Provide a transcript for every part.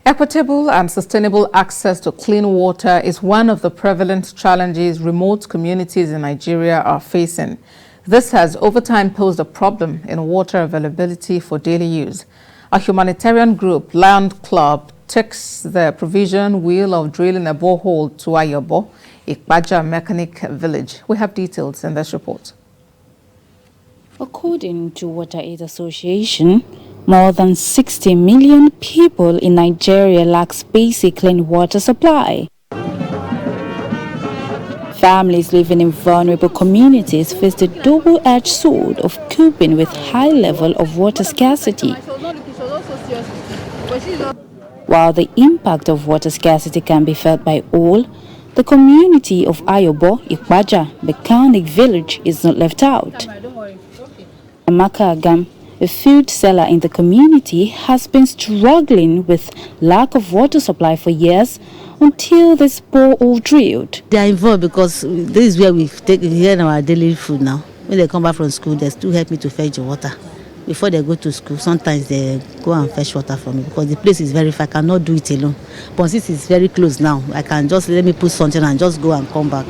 Equitable and sustainable access to clean water is one of the prevalent challenges remote communities in Nigeria are facing. This has over time posed a problem in water availability for daily use. A humanitarian group, Lion Club, takes the provision wheel of drilling a borehole to Ayobo, Ipaja mechanic village. We have details in this report. According to Water Aid Association, more than 60 million people in Nigeria lacks basic clean water supply. Families living in vulnerable communities face the double-edged sword of coping with high level of water scarcity. While the impact of water scarcity can be felt by all, the community of Ayobo, Ipaja, mechanic village is not left out. Amaka Agam, a food seller in the community, has been struggling with lack of water supply for years until this borehole drilled. They are involved because this is where we take our daily food now. When they come back from school, they still help me to fetch the water. Before they go to school, sometimes they go and fetch water for me because the place is very far. I cannot do it alone. But since it's very close now, I can just let me put something and just go and come back.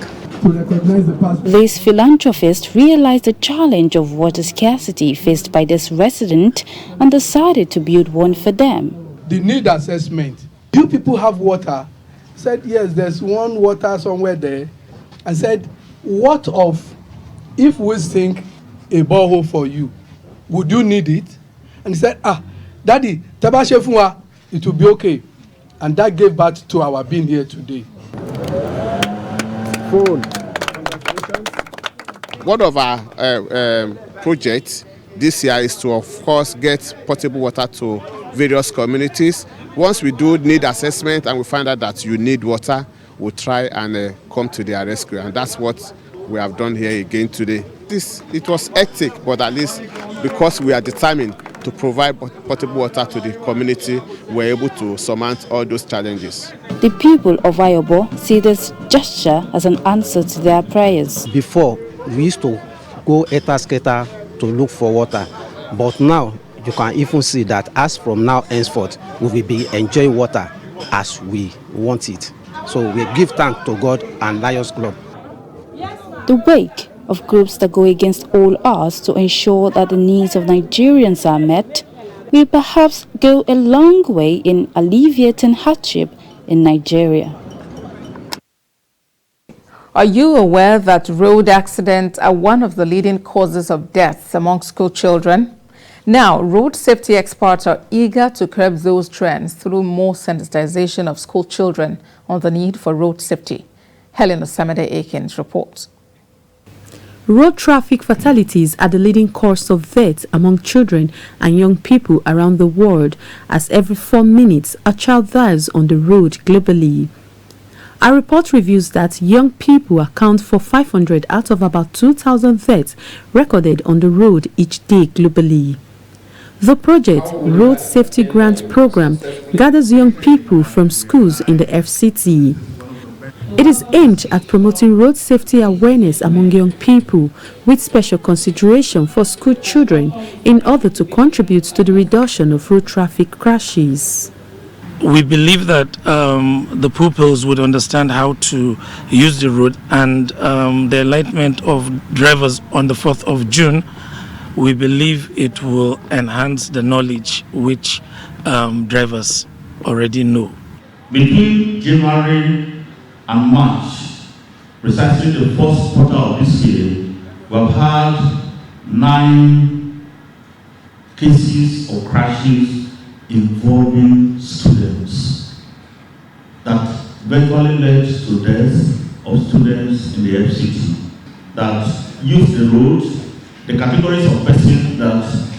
This philanthropist realized the challenge of water scarcity faced by this resident and decided to build one for them. The need assessment. You people have water? Said yes, there's one water somewhere there. I said, what of if we sink a borehole for you? Would you need it? And he said, Daddy, tabashefunwa, it will be okay. And that gave birth to our being here today. One of our projects this year is to, of course, get potable water to various communities. Once we do need assessment and we find out that you need water, we'll try and come to their rescue. And that's what we have done here again today. It was hectic, but at least because we are determined to provide potable water to the community, we're able to surmount all those challenges. The people of Ayobo see this gesture as an answer to their prayers. Before, we used to go etasketa to look for water, but now you can even see that as from now henceforth, we will be enjoying water as we want it. So we give thanks to God and Lions Club. The wake of groups that go against all odds to ensure that the needs of Nigerians are met will perhaps go a long way in alleviating hardship in Nigeria. Are you aware that road accidents are one of the leading causes of deaths among school children? Now, road safety experts are eager to curb those trends through more sensitization of school children on the need for road safety. Helen Osamide-Akins reports. Road traffic fatalities are the leading cause of death among children and young people around the world, as every 4 minutes a child dies on the road globally. A report reveals that young people account for 500 out of about 2,000 deaths recorded on the road each day globally. The project, Road Safety Grant Program, gathers young people from schools in the FCT. It is aimed at promoting road safety awareness among young people, with special consideration for school children in order to contribute to the reduction of road traffic crashes. We believe that the pupils would understand how to use the road, and the enlightenment of drivers on the 4th of June, we believe it will enhance the knowledge which drivers already know. Between January and March, precisely the first quarter of this year, we have had 9 cases of crashes involving students that virtually led to death of students in the FCT that use the road. The categories of persons that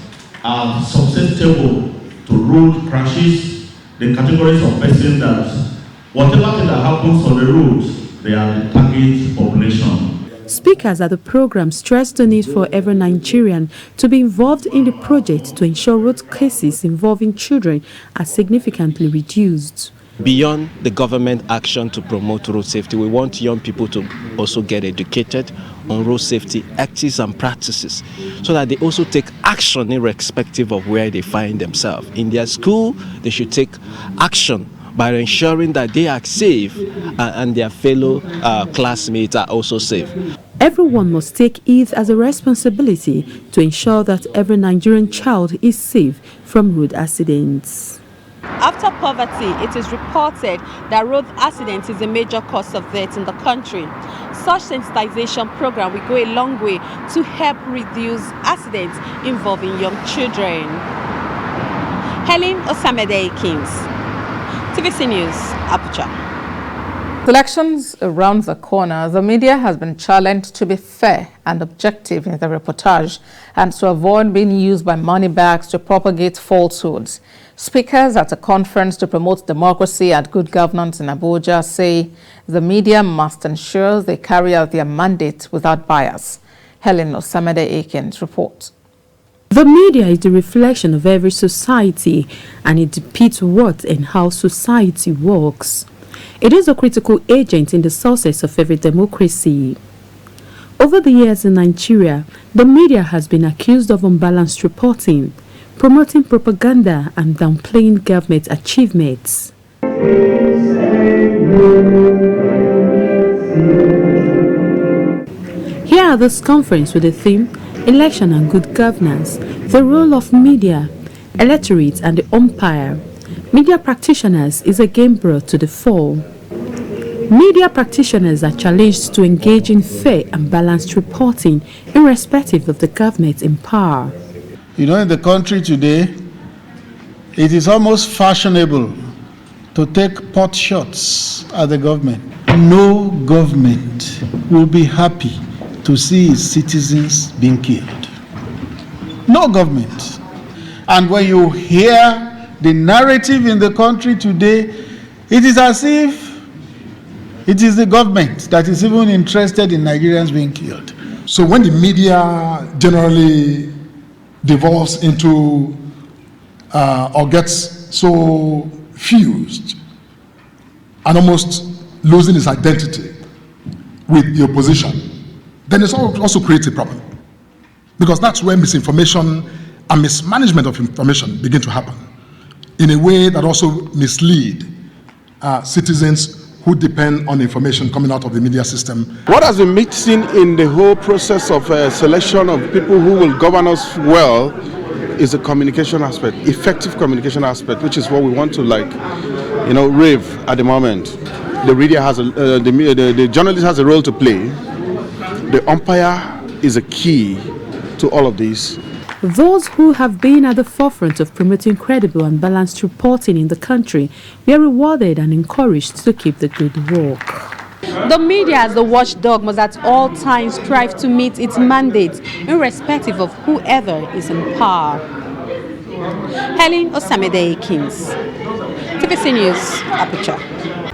are susceptible to road crashes, the categories of persons that whatever thing that happens on the road, they are the target population. Speakers at the program stressed the need for every Nigerian to be involved in the project to ensure road cases involving children are significantly reduced. Beyond the government action to promote road safety, we want young people to also get educated on road safety ethics and practices, so that they also take action irrespective of where they find themselves. In their school, they should take action by ensuring that they are safe and their fellow classmates are also safe. Everyone must take it as a responsibility to ensure that every Nigerian child is safe from road accidents. After poverty, it is reported that road accidents is a major cause of death in the country. Such sensitization program will go a long way to help reduce accidents involving young children. Helen Osamede-Kings, TVC News, Abuja. Elections around the corner, the media has been challenged to be fair and objective in the reportage and to avoid being used by money bags to propagate falsehoods. Speakers at a conference to promote democracy and good governance in Abuja say the media must ensure they carry out their mandate without bias. Helen Osamede-Akins reports. The media is the reflection of every society, and it depicts what and how society works. It is a critical agent in the success of every democracy. Over the years in Nigeria, the media has been accused of unbalanced reporting, promoting propaganda and downplaying government achievements. Here at this conference with the theme, Election and Good Governance, the role of media, electorate and the umpire, media practitioners is again brought to the fore. Media practitioners are challenged to engage in fair and balanced reporting irrespective of the government in power. You know, in the country today, it is almost fashionable to take pot shots at the government. No government will be happy to see its citizens being killed. No government. And when you hear the narrative in the country today, it is as if it is the government that is even interested in Nigerians being killed. So when the media generally devolves into or gets so fused and almost losing its identity with the opposition, then it also creates a problem. Because that's where misinformation and mismanagement of information begin to happen in a way that also mislead citizens who depend on information coming out of the media system. What has been missing in the whole process of selection of people who will govern us well is the communication aspect, effective communication aspect, which is what we want to rave at the moment. The media has the journalist has a role to play. The umpire is a key to all of this. Those who have been at the forefront of promoting credible and balanced reporting in the country were rewarded and encouraged to keep the good work. The media as the watchdog must at all times strive to meet its mandate irrespective of whoever is in power. Helen Osamede-Akins, TVC News, Abuja.